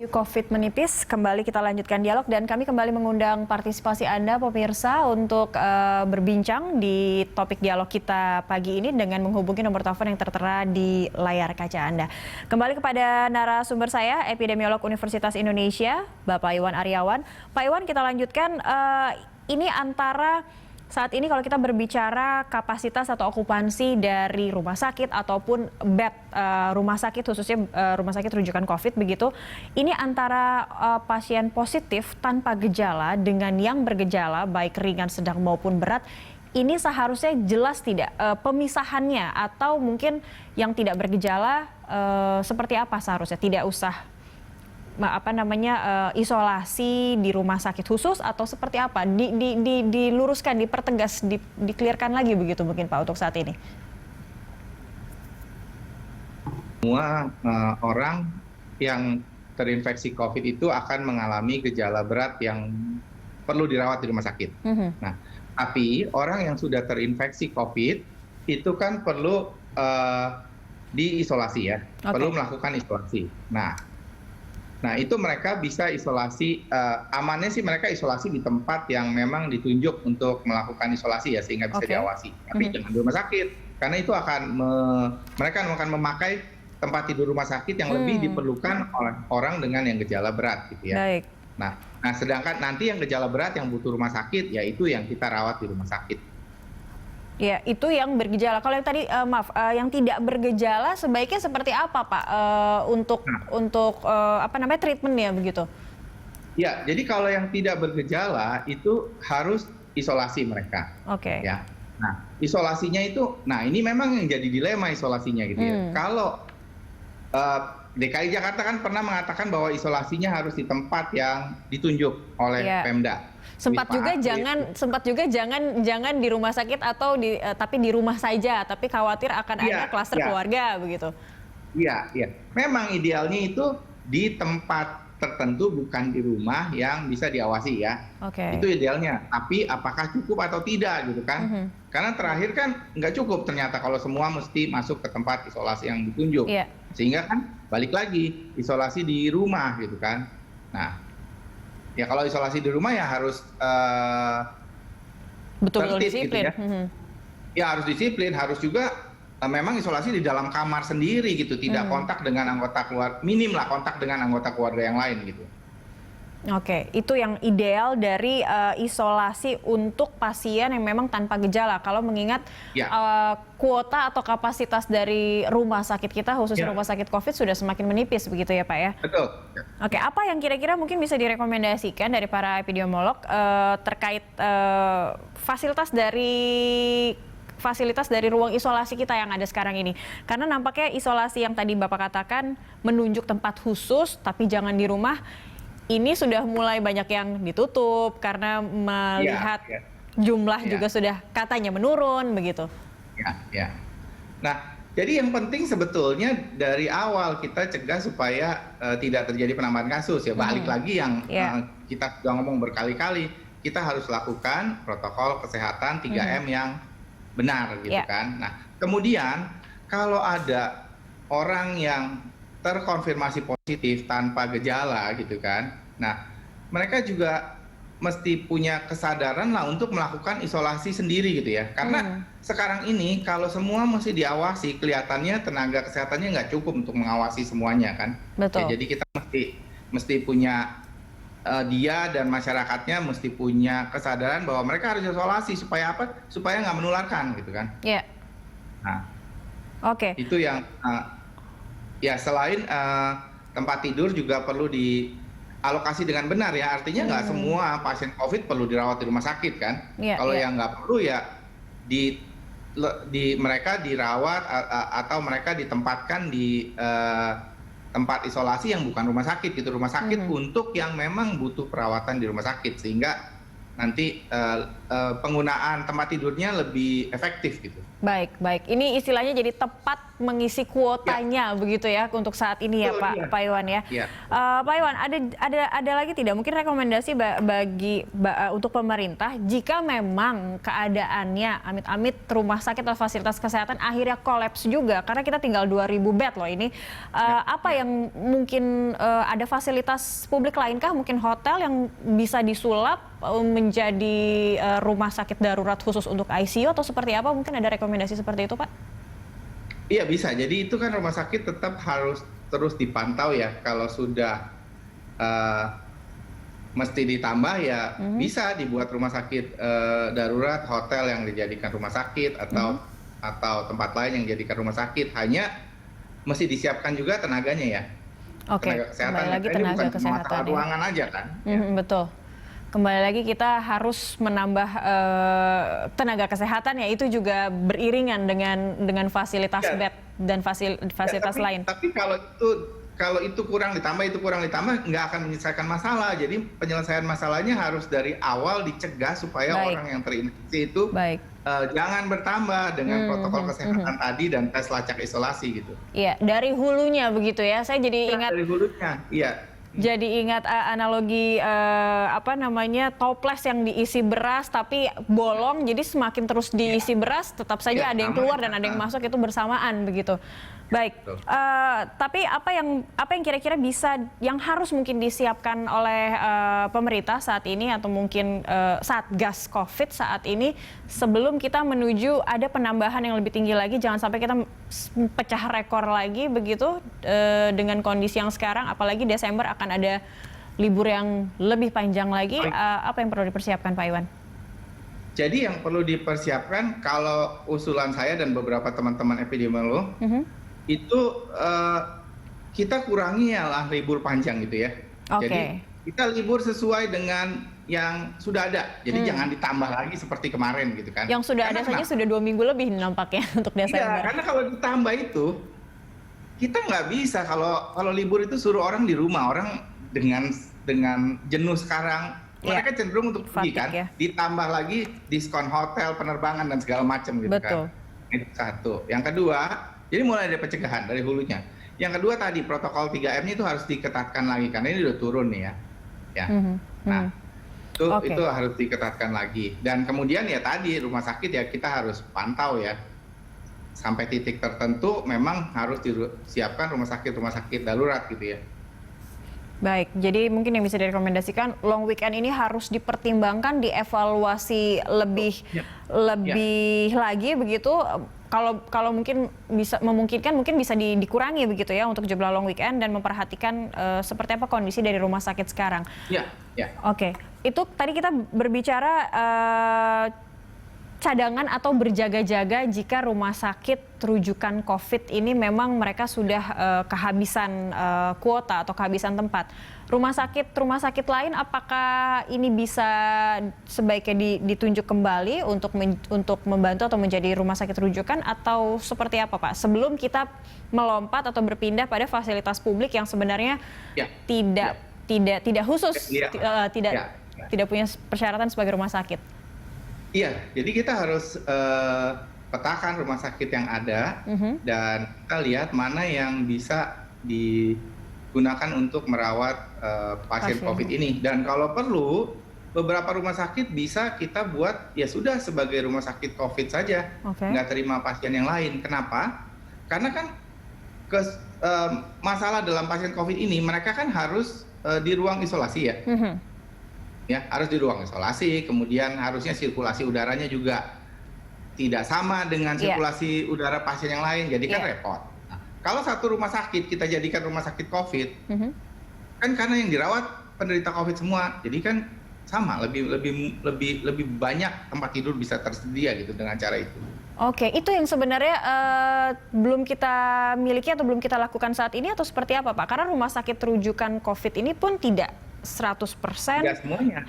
COVID menipis, kembali kita lanjutkan dialog dan kami kembali mengundang partisipasi Anda pemirsa untuk berbincang di topik dialog kita pagi ini dengan menghubungi nomor telepon yang tertera di layar kaca Anda. Kembali kepada narasumber saya, epidemiolog Universitas Indonesia, Bapak Iwan Aryawan. Pak Iwan, kita lanjutkan, ini antara saat ini kalau kita berbicara kapasitas atau okupansi dari rumah sakit ataupun bed rumah sakit, khususnya rumah sakit rujukan COVID begitu, ini antara pasien positif tanpa gejala dengan yang bergejala baik ringan, sedang maupun berat, ini seharusnya jelas tidak pemisahannya, atau mungkin yang tidak bergejala seperti apa seharusnya, tidak usah isolasi di rumah sakit khusus atau seperti apa? Diluruskan, dipertegas, dikelirkan lagi begitu mungkin Pak untuk saat ini. Semua orang yang terinfeksi COVID itu akan mengalami gejala berat yang perlu dirawat di rumah sakit. Nah, tapi orang yang sudah terinfeksi COVID itu kan perlu diisolasi ya, perlu melakukan isolasi. Nah, itu mereka bisa isolasi, amannya sih mereka isolasi di tempat yang memang ditunjuk untuk melakukan isolasi ya, sehingga bisa diawasi. Tapi jangan di rumah sakit, karena itu mereka akan memakai tempat tidur rumah sakit yang lebih diperlukan oleh orang dengan yang gejala berat gitu ya. Baik. Nah, sedangkan nanti yang gejala berat yang butuh rumah sakit, ya itu yang kita rawat di rumah sakit. Ya, itu yang bergejala. Kalau yang tadi, yang tidak bergejala sebaiknya seperti apa, Pak, untuk treatmentnya begitu? Ya, jadi kalau yang tidak bergejala itu harus isolasi mereka. Oke. Ya. Nah, isolasinya itu, ini memang yang jadi dilema isolasinya gitu ya. Kalau DKI Jakarta kan pernah mengatakan bahwa isolasinya harus di tempat yang ditunjuk oleh Pemda. Sempat juga jangan di rumah sakit atau tapi di rumah saja, tapi khawatir akan ada klaster keluarga begitu. Iya. Memang idealnya itu di tempat tertentu, bukan di rumah yang bisa diawasi ya. Itu idealnya. Tapi apakah cukup atau tidak gitu kan? Karena terakhir kan nggak cukup ternyata kalau semua mesti masuk ke tempat isolasi yang ditunjuk. Sehingga kan balik lagi isolasi di rumah gitu kan. Nah, ya kalau isolasi di rumah ya harus betul disiplin. Gitu ya. Ya harus disiplin, harus juga memang isolasi di dalam kamar sendiri gitu, tidak kontak dengan anggota keluarga, minim lah kontak dengan anggota keluarga yang lain gitu. Oke, itu yang ideal dari isolasi untuk pasien yang memang tanpa gejala. Kalau mengingat kuota atau kapasitas dari rumah sakit kita, khususnya rumah sakit COVID, sudah semakin menipis begitu ya Pak ya? Betul. Oke, apa yang kira-kira mungkin bisa direkomendasikan dari para epidemiolog terkait fasilitas dari ruang isolasi kita yang ada sekarang ini? Karena nampaknya isolasi yang tadi Bapak katakan menunjuk tempat khusus, tapi jangan di rumah. Ini sudah mulai banyak yang ditutup karena melihat jumlah juga sudah katanya menurun begitu. Ya. Nah, jadi yang penting sebetulnya dari awal kita cegah supaya tidak terjadi penambahan kasus ya. Balik lagi yang kita sudah ngomong berkali-kali, kita harus lakukan protokol kesehatan 3M yang benar gitu kan. Nah, kemudian kalau ada orang yang terkonfirmasi positif tanpa gejala gitu kan. Nah, mereka juga mesti punya kesadaran lah untuk melakukan isolasi sendiri gitu ya. Karena sekarang ini kalau semua mesti diawasi, kelihatannya tenaga kesehatannya nggak cukup untuk mengawasi semuanya kan. Betul. Ya, jadi kita mesti punya dia dan masyarakatnya mesti punya kesadaran bahwa mereka harus isolasi supaya apa? Supaya nggak menularkan gitu kan. Iya. Nah, itu yang ya selain tempat tidur juga perlu dialokasi dengan benar ya. Artinya nggak semua pasien COVID perlu dirawat di rumah sakit kan. Kalau yang nggak perlu ya mereka dirawat atau mereka ditempatkan di tempat isolasi yang bukan rumah sakit gitu. Rumah sakit untuk yang memang butuh perawatan di rumah sakit, sehingga nanti penggunaan tempat tidurnya lebih efektif gitu. Baik, baik. Ini istilahnya jadi tepat mengisi kuotanya begitu ya untuk saat ini ya, Betul, Pak Iwan ya. Pak Iwan, ada lagi tidak mungkin rekomendasi untuk pemerintah jika memang keadaannya amit-amit rumah sakit atau fasilitas kesehatan akhirnya kolaps juga karena kita tinggal 2.000 bed loh ini. Apa yang mungkin ada fasilitas publik lainkah, mungkin hotel yang bisa disulap menjadi rumah sakit darurat khusus untuk ICU atau seperti apa? Mungkin ada rekomendasi seperti itu, Pak? Iya bisa. Jadi itu kan rumah sakit tetap harus terus dipantau ya. Kalau sudah mesti ditambah ya bisa dibuat rumah sakit darurat, hotel yang dijadikan rumah sakit atau tempat lain yang dijadikan rumah sakit. Hanya mesti disiapkan juga tenaganya ya. Oke. Tenaga kesehatan. Kembali lagi tenaga bukan kesehatan. masalah ruangan aja kan. Betul. Kembali lagi kita harus menambah tenaga kesehatan ya, itu juga beriringan dengan fasilitas bed dan fasilitas lain. Tapi kalau itu kurang ditambah nggak akan menyelesaikan masalah. Jadi penyelesaian masalahnya harus dari awal dicegah supaya orang yang terinfeksi itu jangan bertambah dengan protokol kesehatan tadi dan tes lacak isolasi gitu. Iya, dari hulunya begitu ya. Saya jadi ingat dari hulunya, iya. Jadi ingat analogi toples yang diisi beras tapi bolong, jadi semakin terus diisi beras tetap saja ada yang keluar dan ada yang masuk, itu bersamaan begitu. Baik, tapi apa yang kira-kira yang harus mungkin disiapkan oleh pemerintah saat ini atau mungkin Satgas COVID saat ini sebelum kita menuju ada penambahan yang lebih tinggi lagi, jangan sampai kita pecah rekor lagi begitu dengan kondisi yang sekarang, apalagi Desember akan ada libur yang lebih panjang lagi. Apa yang perlu dipersiapkan, Pak Iwan? Jadi yang perlu dipersiapkan, kalau usulan saya dan beberapa teman-teman epidemiolog, itu kita kurangi lah libur panjang gitu ya. Jadi kita libur sesuai dengan yang sudah ada. Jadi jangan ditambah lagi seperti kemarin gitu kan. Yang sudah ada saja sudah 2 minggu lebih nampaknya untuk Desember. Iya, karena kalau ditambah itu kita nggak bisa kalau libur itu suruh orang di rumah, orang dengan jenuh sekarang mereka cenderung untuk pergi kan. Ditambah lagi diskon hotel, penerbangan dan segala macam gitu kan. Itu satu. Yang kedua, jadi mulai dari pencegahan dari hulunya. Yang kedua tadi protokol 3M itu harus diketatkan lagi karena ini udah turun nih ya. Nah, itu harus diketatkan lagi. Dan kemudian ya tadi rumah sakit ya kita harus pantau ya. Sampai titik tertentu memang harus disiapkan rumah sakit darurat gitu ya. Baik, jadi mungkin yang bisa direkomendasikan long weekend ini harus dipertimbangkan, dievaluasi lebih lagi begitu. Kalau mungkin bisa memungkinkan mungkin bisa dikurangi begitu ya untuk jumlah long weekend dan memperhatikan seperti apa kondisi dari rumah sakit sekarang. Iya. Oke, itu tadi kita berbicara cadangan atau berjaga-jaga jika rumah sakit rujukan COVID ini memang mereka sudah kehabisan kuota atau kehabisan tempat. Rumah sakit lain apakah ini bisa sebaiknya ditunjuk kembali untuk membantu atau menjadi rumah sakit rujukan atau seperti apa, Pak? Sebelum kita melompat atau berpindah pada fasilitas publik yang sebenarnya tidak khusus, tidak punya persyaratan sebagai rumah sakit. Iya, jadi kita harus petakan rumah sakit yang ada dan kita lihat mana yang bisa digunakan untuk merawat pasien COVID ini. Dan kalau perlu, beberapa rumah sakit bisa kita buat ya sudah sebagai rumah sakit COVID saja, nggak terima pasien yang lain. Kenapa? Karena kan masalah dalam pasien COVID ini mereka kan harus di ruang isolasi ya. Ya, harus di ruang isolasi, kemudian harusnya sirkulasi udaranya juga tidak sama dengan sirkulasi udara pasien yang lain, jadi kan repot. Nah, kalau satu rumah sakit kita jadikan rumah sakit COVID, kan karena yang dirawat penderita COVID semua, jadi kan sama, lebih banyak tempat tidur bisa tersedia gitu dengan cara itu. Oke, itu yang sebenarnya belum kita miliki atau belum kita lakukan saat ini atau seperti apa, Pak? Karena rumah sakit rujukan COVID ini pun tidak 100%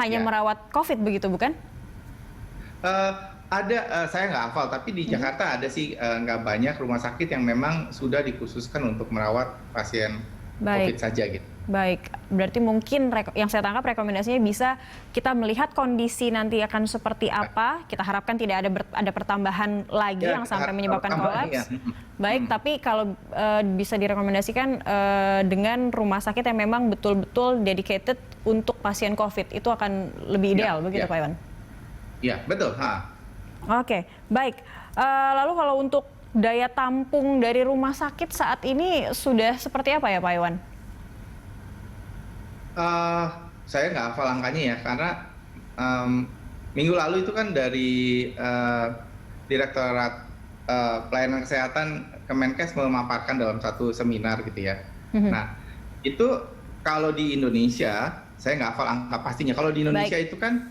hanya merawat COVID begitu, bukan? Ada, saya nggak hafal, tapi di Jakarta ada sih nggak banyak rumah sakit yang memang sudah dikhususkan untuk merawat pasien COVID saja gitu. baik. Berarti mungkin yang saya tangkap rekomendasinya bisa kita melihat kondisi nanti akan seperti apa. Kita harapkan tidak ada pertambahan lagi yang sampai menyebabkan kolaps. Baik, tapi kalau bisa direkomendasikan dengan rumah sakit yang memang betul-betul dedicated untuk pasien COVID, itu akan lebih ideal, begitu Pak Iwan? Iya, betul. Oke, baik. Lalu kalau untuk daya tampung dari rumah sakit saat ini sudah seperti apa ya Pak Iwan? Saya nggak hafal angkanya ya, karena minggu lalu itu kan dari Direktorat Pelayanan Kesehatan Kemenkes memaparkan dalam satu seminar gitu ya. Nah, itu kalau di Indonesia, saya nggak hafal angka pastinya. Kalau di Indonesia itu kan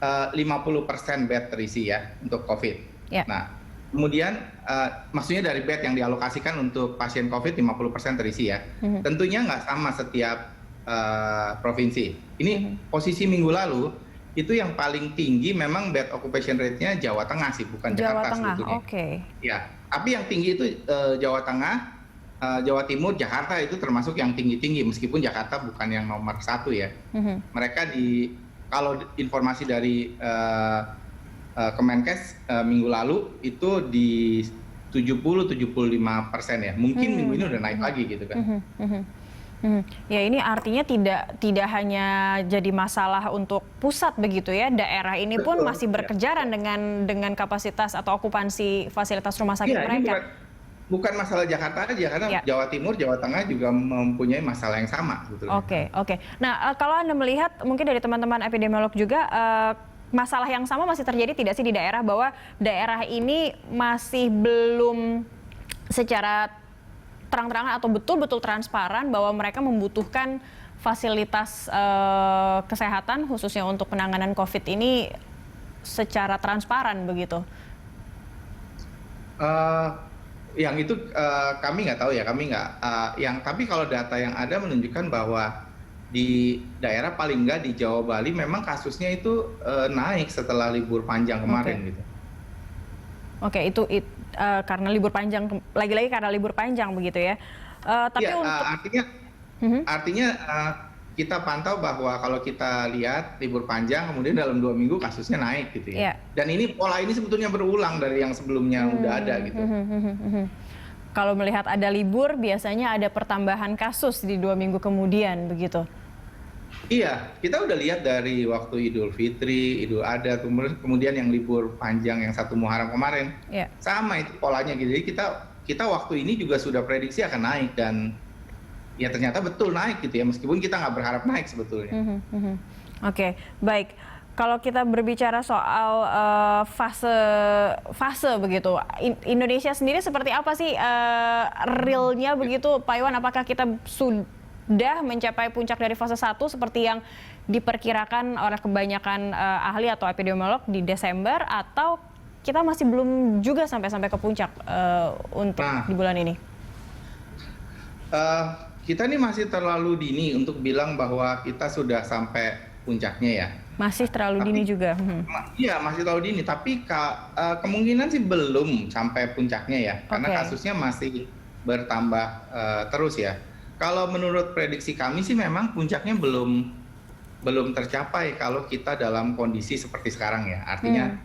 50% bed terisi ya untuk COVID. Nah, kemudian maksudnya dari bed yang dialokasikan untuk pasien COVID 50% terisi ya. Tentunya nggak sama setiap provinsi. Ini posisi minggu lalu itu yang paling tinggi memang bed occupation rate-nya Jawa Tengah sih, bukan Jakarta sebetulnya. Oke. Ya, tapi yang tinggi itu Jawa Tengah, Jawa Timur, Jakarta itu termasuk yang tinggi-tinggi, meskipun Jakarta bukan yang nomor 1 ya. Mereka kalau informasi dari Kemenkes minggu lalu itu di 70-75% ya. Mungkin minggu ini udah naik lagi gitu kan. Ya, ini artinya tidak hanya jadi masalah untuk pusat begitu ya, daerah ini pun masih berkejaran dengan kapasitas atau okupansi fasilitas rumah sakit mereka. Bukan masalah Jakarta aja, karena Jawa Timur, Jawa Tengah juga mempunyai masalah yang sama. Oke. Nah, kalau Anda melihat mungkin dari teman-teman epidemiolog juga, masalah yang sama masih terjadi tidak sih di daerah, bahwa daerah ini masih belum secara terang-terangan atau betul-betul transparan bahwa mereka membutuhkan fasilitas kesehatan khususnya untuk penanganan COVID ini secara transparan begitu? Yang itu kami nggak tahu ya, tapi kalau data yang ada menunjukkan bahwa di daerah paling nggak di Jawa Bali memang kasusnya itu naik setelah libur panjang kemarin gitu. Oke, itu karena libur panjang, lagi-lagi karena libur panjang begitu ya. Tapi artinya kita pantau bahwa kalau kita lihat libur panjang kemudian dalam 2 minggu kasusnya naik gitu ya. Dan pola ini sebetulnya berulang dari yang sebelumnya udah ada gitu. Kalau melihat ada libur biasanya ada pertambahan kasus di 2 minggu kemudian begitu. Iya, kita udah lihat dari waktu Idul Fitri, Idul Adha, kemudian yang libur panjang yang 1 Muharram kemarin, sama itu polanya gitu. Jadi kita waktu ini juga sudah prediksi akan naik, dan ya ternyata betul naik gitu ya, meskipun kita nggak berharap naik sebetulnya. Oke, baik. Kalau kita berbicara soal fase begitu, Indonesia sendiri seperti apa sih realnya begitu, Pak Iwan? Apakah kita sudah mencapai puncak dari fase 1 seperti yang diperkirakan oleh kebanyakan ahli atau epidemiolog di Desember, atau kita masih belum juga sampai ke puncak untuk di bulan ini? Kita ini masih terlalu dini untuk bilang bahwa kita sudah sampai puncaknya ya. Masih terlalu dini juga. Iya, masih terlalu dini, tapi kemungkinan sih belum sampai puncaknya ya, karena kasusnya masih bertambah terus ya. Kalau menurut prediksi kami sih memang puncaknya belum tercapai kalau kita dalam kondisi seperti sekarang ya. Artinya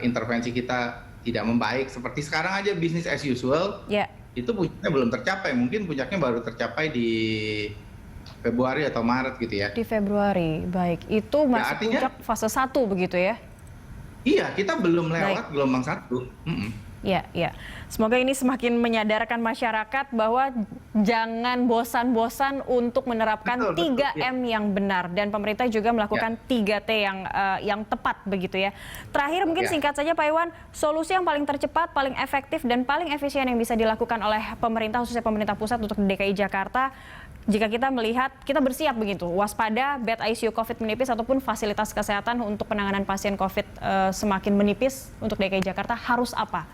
intervensi kita tidak membaik seperti sekarang aja, business as usual. Itu puncaknya belum tercapai. Mungkin puncaknya baru tercapai di Februari atau Maret gitu ya. Di Februari, baik. Itu masih puncak fase 1 begitu ya? Iya, kita belum lewat gelombang 1. Ya. Semoga ini semakin menyadarkan masyarakat bahwa jangan bosan-bosan untuk menerapkan 3M yang benar, dan pemerintah juga melakukan 3T yang tepat begitu ya. Terakhir mungkin singkat saja Pak Iwan, solusi yang paling tercepat, paling efektif dan paling efisien yang bisa dilakukan oleh pemerintah, khususnya pemerintah pusat untuk DKI Jakarta, jika kita melihat kita bersiap begitu, waspada bed ICU COVID menipis ataupun fasilitas kesehatan untuk penanganan pasien COVID semakin menipis untuk DKI Jakarta, harus apa?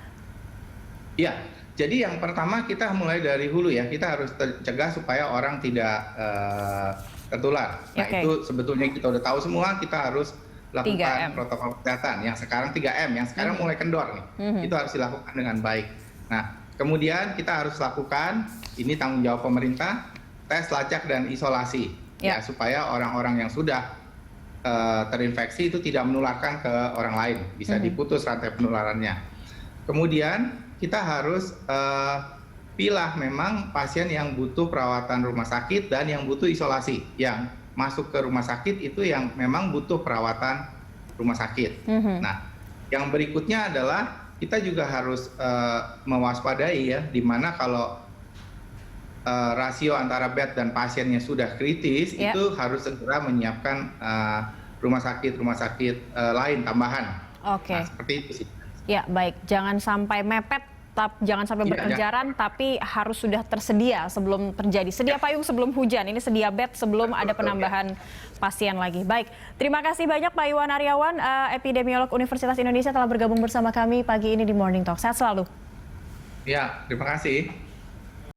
Ya, jadi yang pertama kita mulai dari hulu ya, kita harus cegah supaya orang tidak tertular. Nah itu sebetulnya kita udah tahu semua, kita harus lakukan protokol kesehatan. Yang sekarang 3M, yang sekarang mulai kendor nih, itu harus dilakukan dengan baik. Nah kemudian kita harus lakukan, ini tanggung jawab pemerintah, tes, lacak, dan isolasi, ya supaya orang-orang yang sudah terinfeksi itu tidak menularkan ke orang lain, bisa diputus rantai penularannya. Kemudian kita harus pilah memang pasien yang butuh perawatan rumah sakit dan yang butuh isolasi. Yang masuk ke rumah sakit itu yang memang butuh perawatan rumah sakit. Nah, yang berikutnya adalah kita juga harus mewaspadai ya, di mana kalau rasio antara bed dan pasiennya sudah kritis, itu harus segera menyiapkan rumah sakit lain tambahan. Oke. Nah, seperti itu sih. Ya, baik. Jangan sampai mepet, jangan sampai berkejaran, tapi harus sudah tersedia sebelum terjadi. Sedia payung sebelum hujan, ini sedia bed sebelum ada penambahan pasien lagi. Baik, terima kasih banyak Pak Iwan Aryawan, epidemiolog Universitas Indonesia telah bergabung bersama kami pagi ini di Morning Talk. Sehat selalu. Ya, terima kasih.